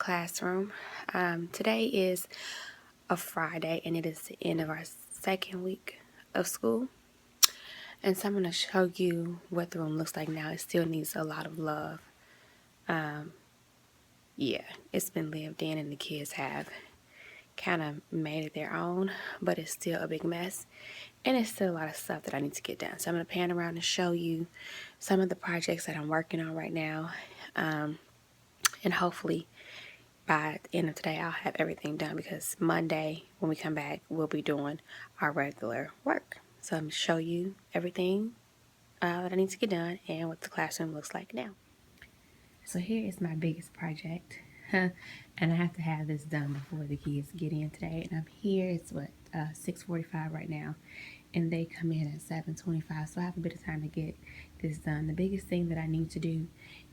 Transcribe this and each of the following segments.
classroom. Today is a Friday and it is the end of our second week of school. And so I'm going to show you what the room looks like now. It still needs a lot of love. Yeah, it's been lived in and the kids have kind of made it their own, but it's still a big mess. And it's still a lot of stuff that I need to get done. So I'm going to pan around and show you some of the projects that I'm working on right now. And hopefully by the end of today, I'll have everything done because Monday, when we come back, we'll be doing our regular work. So I'm going to show you everything that I need to get done and what the classroom looks like now. So here is my biggest project. And I have to have this done before the kids get in today. And I'm here, it's 6:45 right now. And they come in at 7:25. So I have a bit of time to get this done. The biggest thing that I need to do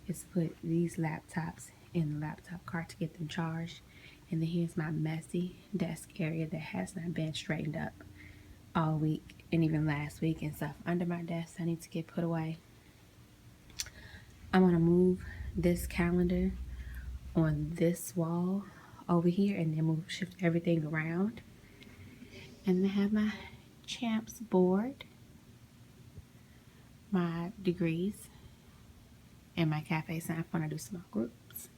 is put these laptops in the laptop cart to get them charged. And then here's my messy desk area that has not been straightened up all week and even last week, and stuff under my desk I need to get put away. I'm gonna move this calendar on this wall over here and then shift everything around. And then I have my champs board, my degrees, and my cafe sign when I do small groups.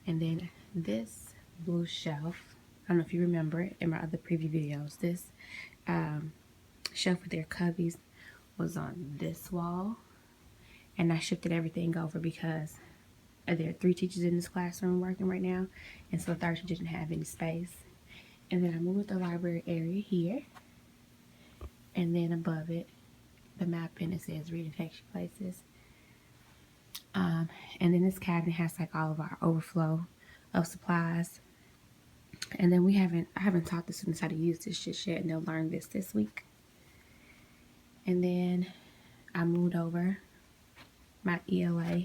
And then this blue shelf, I don't know if you remember it in my other preview videos, this shelf with their cubbies was on this wall. And I shifted everything over because there are 3 teachers in this classroom working right now. And so the third teacher didn't have any space. And then I moved the library area here. And then above it, the map pin, it says redirection places. And then this cabinet has like all of our overflow of supplies. And then I haven't taught the students how to use this just yet, and they'll learn this week. And then I moved over my ELA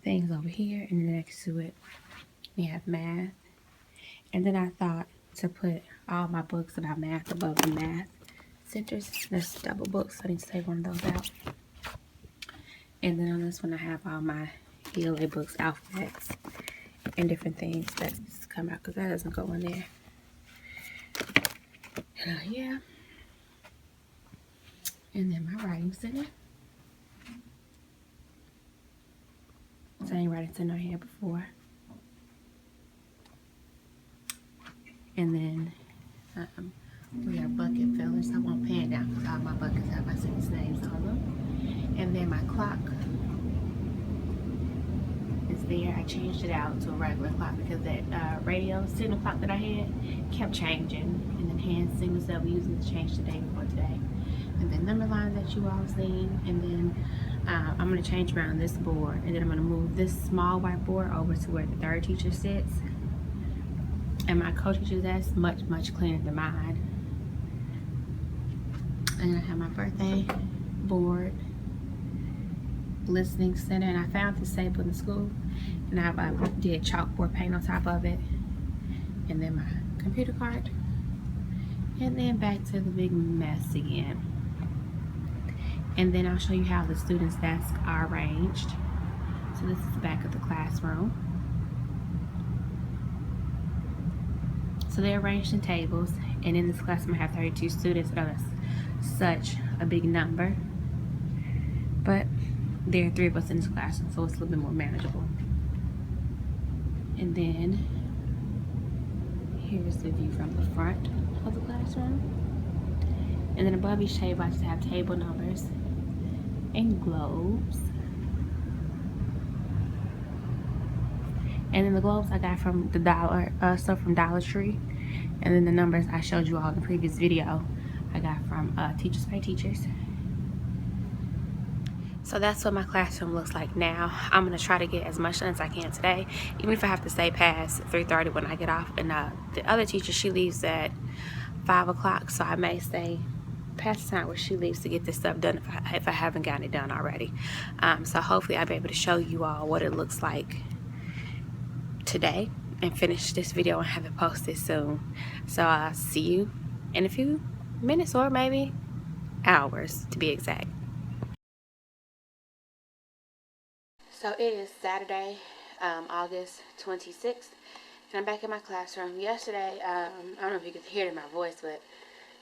things over here, and then next to it we have math. And then I thought to put all my books about math above the math centers. There's double books, so I need to take one of those out. And then on this one I have all my ELA books, alphabets, and different things that just come out because that doesn't go in there. Yeah. And then my writing center. Same writing center I had before. And then we have bucket fillers. I won't pan down because all my buckets have my students' names on them. And then my clock is there. I changed it out to a regular clock because that radio signal clock that I had kept changing. And then hand signals that we used to change the day before today. And then number line that you all seen. And then I'm going to change around this board. And then I'm going to move this small whiteboard over to where the third teacher sits. And my co-teacher's desk much cleaner than mine. And then I have my birthday board, listening center, and I found this staple in the school, and I did chalkboard paint on top of it. And then my computer cart, and then back to the big mess again. And then I'll show you how the students' desks are arranged. So this is the back of the classroom. So they're arranged in tables, and in this classroom I have 32 students. So that's such a big number, but there are 3 of us in this classroom, so it's a little bit more manageable. And then here's the view from the front of the classroom. And then above each table I just have table numbers and globes. And then the globes I got from the from Dollar Tree. And then the numbers I showed you all in the previous video I got from Teachers Pay Teachers. So that's what my classroom looks like now. I'm going to try to get as much done as I can today, even if I have to stay past 3:30 when I get off. And the other teacher, she leaves at 5 o'clock, so I may stay past the time where she leaves to get this stuff done if I haven't gotten it done already. So hopefully I'll be able to show you all what it looks like today and finish this video and have it posted soon. So I'll see you in a few minutes, or maybe hours to be exact. So it is Saturday, August 26th. And I'm back in my classroom. Yesterday, I don't know if you could hear it in my voice, but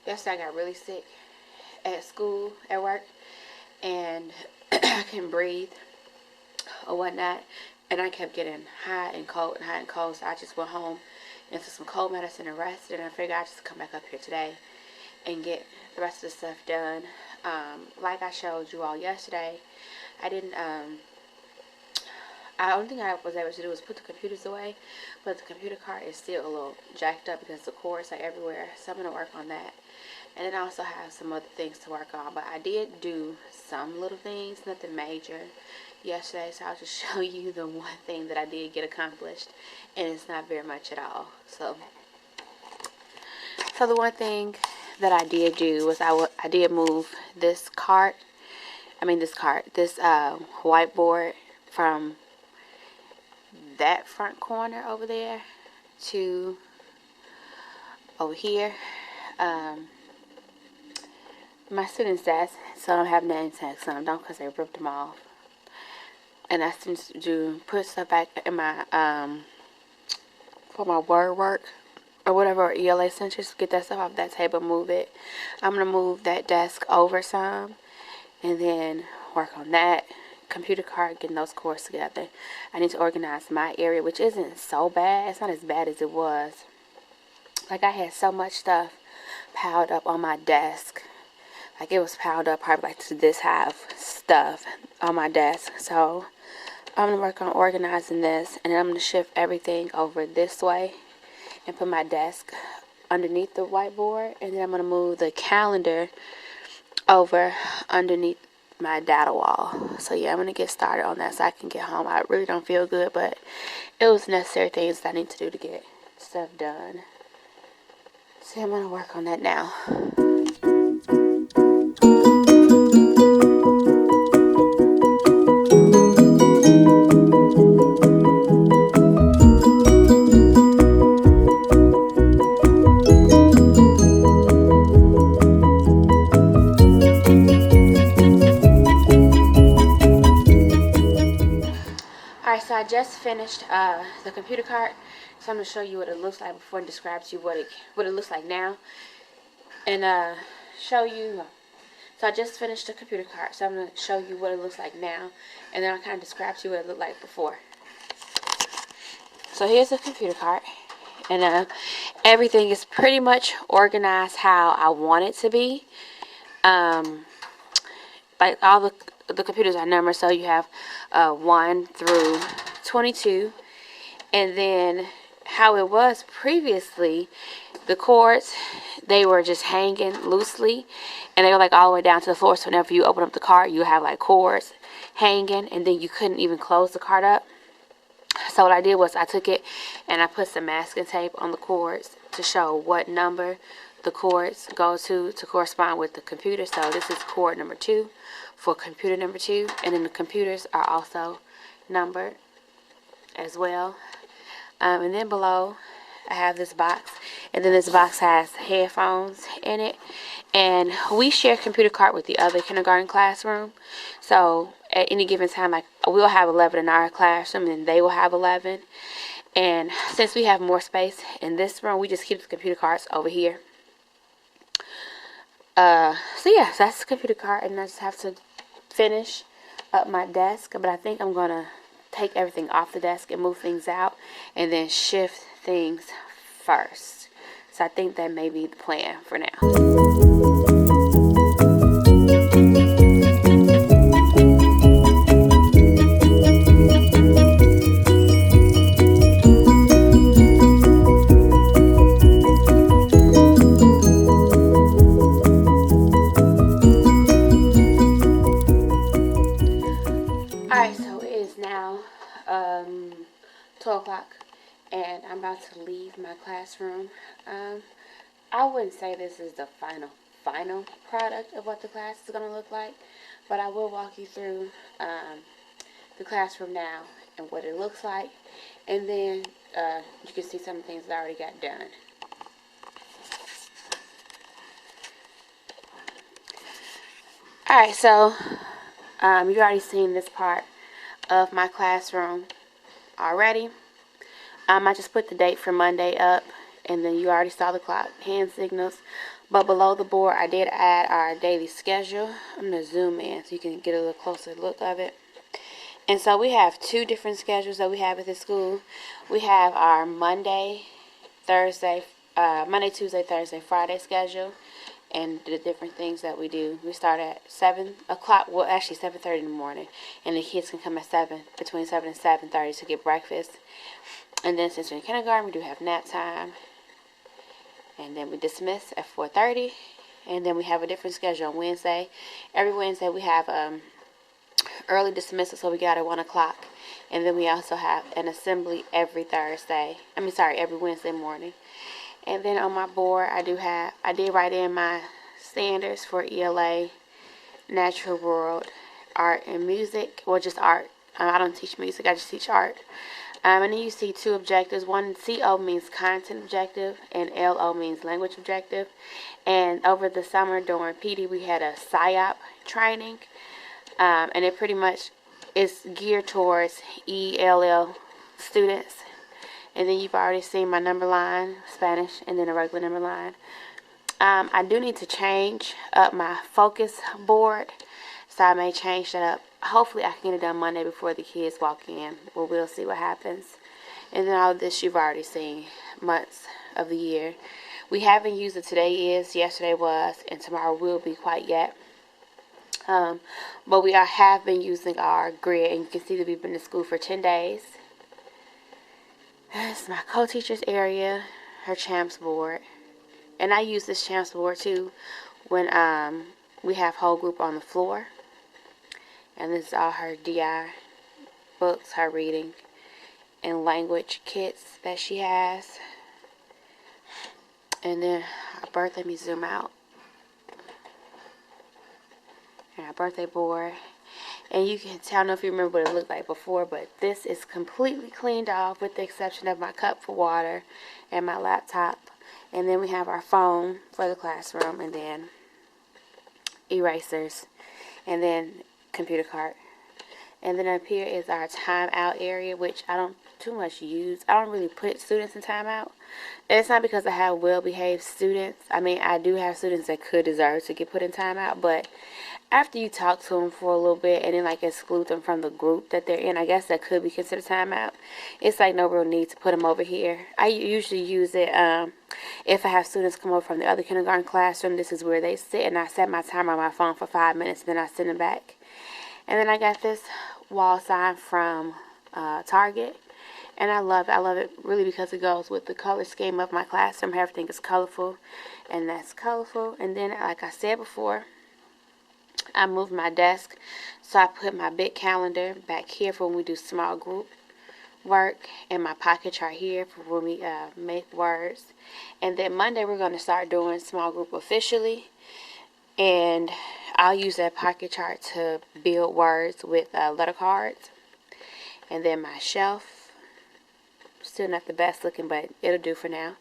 yesterday I got really sick at school, at work, and I couldn't breathe or whatnot. And I kept getting hot and cold and hot and cold, so I just went home and took some cold medicine and rested. And I figured I'd just come back up here today and get the rest of the stuff done. Like I showed you all yesterday, I didn't, the only thing I was able to do was put the computers away, but the computer cart is still a little jacked up because the cords are everywhere, so I'm going to work on that. And then I also have some other things to work on, but I did do some little things, nothing major, yesterday, so I'll just show you the one thing that I did get accomplished, and it's not very much at all. So the one thing that I did do was I did move this whiteboard from that front corner over there to over here. My students' desks, so I don't have name tags on them, don't, because they ripped them off. And I students do put stuff back in my for my word work or whatever, or ELA centers, get that stuff off that table, move it. I'm gonna move that desk over some, and then work on that computer cart, getting those cords together. I need to organize my area, which isn't so bad. It's not as bad as it was. Like, I had so much stuff piled up on my desk. Like, it was piled up probably like to this high of stuff on my desk. So I'm gonna work on organizing this, and then I'm gonna shift everything over this way and put my desk underneath the whiteboard, and then I'm gonna move the calendar over underneath my data wall. So yeah, I'm gonna get started on that so I can get home. I really don't feel good, but it was necessary things that I need to do to get stuff done. So I'm gonna work on that now. So I just finished the computer cart, so I'm going to show you what it looks like before it describes to you what it looks like now, and show you. So I just finished the computer cart, so I'm going to show you what it looks like now, and then I'll kind of describe to you what it looked like before. So here's the computer cart, and everything is pretty much organized how I want it to be. Like, all the computers are numbered, so you have 1 through 22, and then how it was previously, the cords, they were just hanging loosely, and they were like all the way down to the floor. So whenever you open up the cart, you have like cords hanging, and then you couldn't even close the cart up. So what I did was I took it and I put some masking tape on the cords to show what number the cords go to correspond with the computer. So this is cord number 2 for computer number 2, and then the computers are also numbered as well. And then below I have this box, and then this box has headphones in it, and we share computer cart with the other kindergarten classroom. So at any given time, like, we'll have 11 in our classroom and they will have 11, and since we have more space in this room, we just keep the computer carts over here. So yeah, so that's the computer cart, and I just have to finish up my desk, but I think I'm gonna take everything off the desk and move things out, and then shift things first. So I think that may be the plan for now. Alright, so it is now 12 o'clock, and I'm about to leave my classroom. I wouldn't say this is the final product of what the class is going to look like, but I will walk you through the classroom now and what it looks like, and then you can see some things that I already got done. Alright, so you've already seen this part of my classroom. already. I just put the date for Monday up, and then you already saw the clock hand signals. But below the board, I did add our daily schedule. I'm going to zoom in so you can get a little closer look of it. And so we have two different schedules that we have at the school. We have our Monday, Tuesday, Thursday, Friday schedule, and the different things that we do. We start at 7 o'clock, well, actually 7:30 in the morning, and the kids can come at between 7 and 7:30 to get breakfast. And then since we're in kindergarten, we do have nap time, and then we dismiss at 4:30, and then we have a different schedule on Wednesday. Every Wednesday we have early dismissal, so we got at 1 o'clock. And then we also have an assembly every every Wednesday morning. And then on my board, I did write in my standards for ELA, natural world, art, and music. Well, just art. I don't teach music, I just teach art. And then you see two objectives. One, CO means content objective, and LO means language objective. And over the summer during PD, we had a PSYOP training. And it pretty much is geared towards ELL students. And then you've already seen my number line, Spanish, and then a regular number line. I do need to change up my focus board, so I may change that up. Hopefully I can get it done Monday before the kids walk in. Well, we'll see what happens. And then all of this you've already seen, months of the year. We haven't used it. Today is, yesterday was, and tomorrow will be quite yet. But we have been using our grid, and you can see that we've been to school for 10 days. This is my co-teacher's area, her champs board. And I use this champs board too when we have whole group on the floor. And this is all her DI books, her reading and language kits that she has. And then our birthday, let me zoom out. And our birthday board. And you can tell, I don't know if you remember what it looked like before, but this is completely cleaned off with the exception of my cup for water and my laptop. And then we have our phone for the classroom, and then erasers, and then computer cart. And then up here is our timeout area, which I don't too much use. I don't really put students in timeout. And it's not because I have well-behaved students. I mean, I do have students that could deserve to get put in timeout, but after you talk to them for a little bit and then like exclude them from the group that they're in, I guess that could be considered timeout. It's like no real need to put them over here. I usually use it if I have students come over from the other kindergarten classroom. This is where they sit, and I set my timer on my phone for 5 minutes, and then I send them back. And then I got this wall sign from Target, and I love it. I love it really because it goes with the color scheme of my classroom. Everything is colorful, and that's colorful. And then, like I said before, I moved my desk, so I put my big calendar back here for when we do small group work, and my pocket chart here for when we make words. And then Monday we're going to start doing small group officially, and I'll use that pocket chart to build words with letter cards. And then my shelf, still not the best looking, but it'll do for now.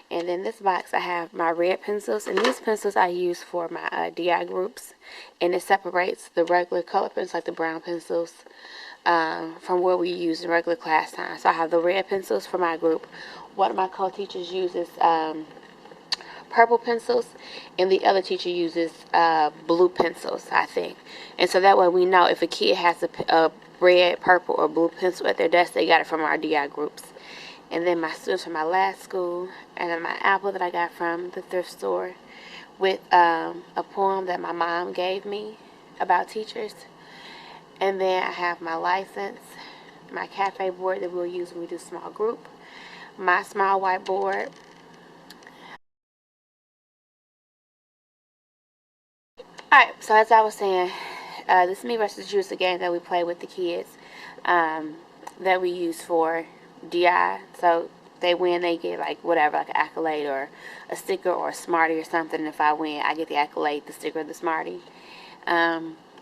And then this box I have my red pencils, and these pencils I use for my DI groups, and it separates the regular color pencils, like the brown pencils, from what we use in regular class time. So I have the red pencils for my group. One of my co-teachers uses purple pencils, and the other teacher uses blue pencils, I think. And so that way we know if a kid has a red, purple, or blue pencil at their desk, they got it from our DI groups. And then my students from my last school, and then my apple that I got from the thrift store with a poem that my mom gave me about teachers. And then I have my license, my cafe board that we'll use when we do small group, my small whiteboard. Alright, so as I was saying, this is Me versus Juice, a game that we play with the kids that we use for DI. So they win, they get like whatever, like an accolade or a sticker or a Smartie or something. And if I win, I get the accolade, the sticker, the Smartie.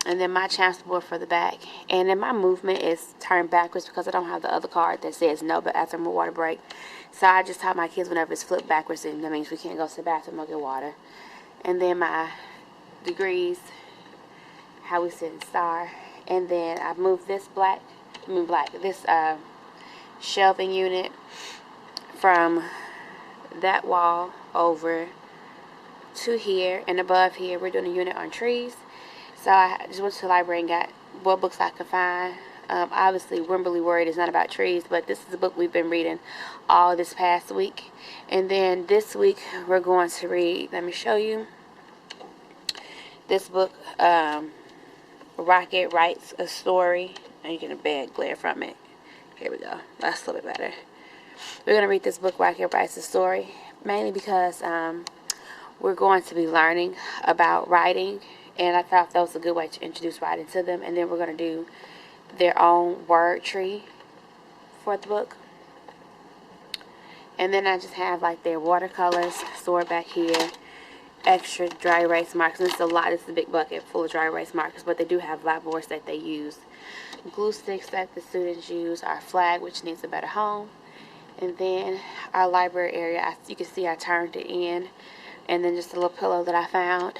And then my champs board for the back. And then my movement is turned backwards because I don't have the other card that says no but after my water break. So I just tell my kids whenever it's flipped backwards, and that means we can't go to the bathroom or get water. And then my degrees, how we sit in star. And then I moved this this shelving unit from that wall over to here, and above here we're doing a unit on trees. So I just went to the library and got what books I could find. Obviously, Wimberly Word is not about trees, but this is a book we've been reading all this past week. And then this week we're going to read, let me show you, this book, Rocket Writes a Story. And you get a bad glare from it. Here we go. That's a little bit better. We're going to read this book, Rocket Writes a Story, mainly because we're going to be learning about writing, and I thought that was a good way to introduce writing to them. And then we're going to do their own word tree for the book. And then I just have like their watercolors stored back here, extra dry erase markers. This is a lot. This is a big bucket full of dry erase markers, but they do have blackboards that they use. Glue sticks that the students use, our flag, which needs a better home, and then our library area. You can see I turned it in, and then just a little pillow that I found.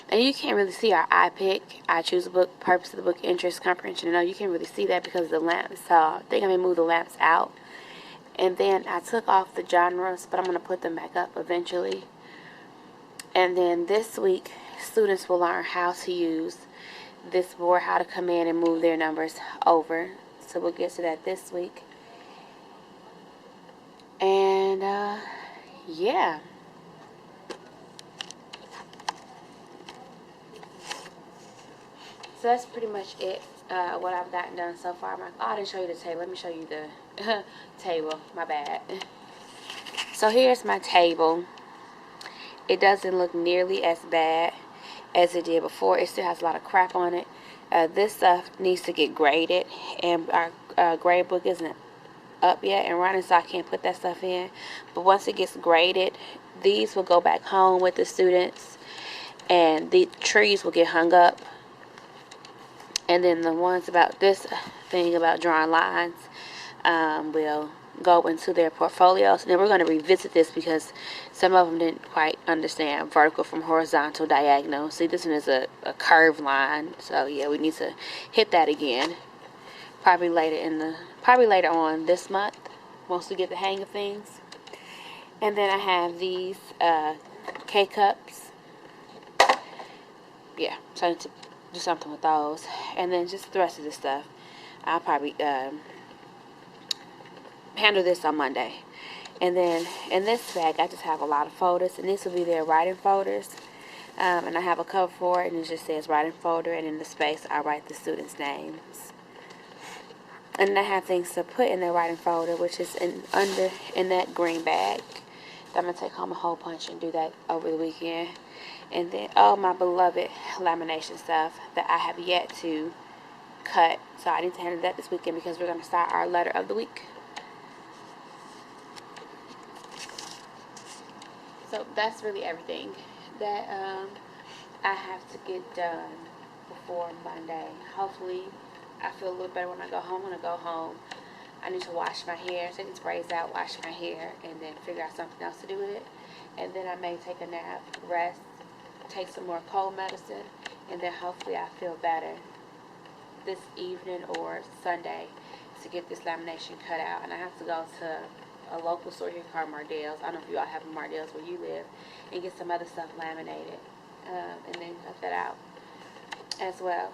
And you can't really see our I pick, I choose a book, purpose of the book, interest, comprehension. No, you can't really see that because of the lamps. So I think I may move the lamps out. And then I took off the genres, but I'm going to put them back up eventually. And then this week, students will learn how to use this board, how to come in and move their numbers over. So we'll get to that this week. And yeah. So that's pretty much it, what I've gotten done so far. I'm like, oh, I didn't show you the table. Let me show you the table. My bad. So here's my table. It doesn't look nearly as bad as it did before. It still has a lot of crap on it. This stuff needs to get graded, and our grade book isn't up yet and running, so I can't put that stuff in. But once it gets graded, these will go back home with the students, and the trees will get hung up. And then the ones about this thing about drawing lines will go into their portfolios. And then we're going to revisit this because some of them didn't quite understand vertical from horizontal, diagonal. See, this one is a curved line. So yeah, we need to hit that again. Probably later on this month, once we get the hang of things. And then I have these K-cups. Yeah, so I need to do something with those. And then just the rest of this stuff, I'll probably handle this on Monday. And then in this bag, I just have a lot of folders, and these will be their writing folders. And I have a cover for it, and it just says writing folder, and in the space I write the students' names. And then I have things to put in their writing folder, which is in that green bag. I'm going to take home a whole bunch and do that over the weekend. And then, oh, my beloved lamination stuff that I have yet to cut. So I need to handle that this weekend because we're going to start our letter of the week. So that's really everything that I have to get done before Monday. Hopefully, I feel a little better when I go home. When I go home, I need to wash my hair, take these braids out, wash my hair, and then figure out something else to do with it. And then I may take a nap, rest, take some more cold medicine, and then hopefully I feel better this evening or Sunday to get this lamination cut out. And I have to go to a local store here called Mardell's. I don't know if you all have a Mardell's where you live, and get some other stuff laminated, and then cut that out as well.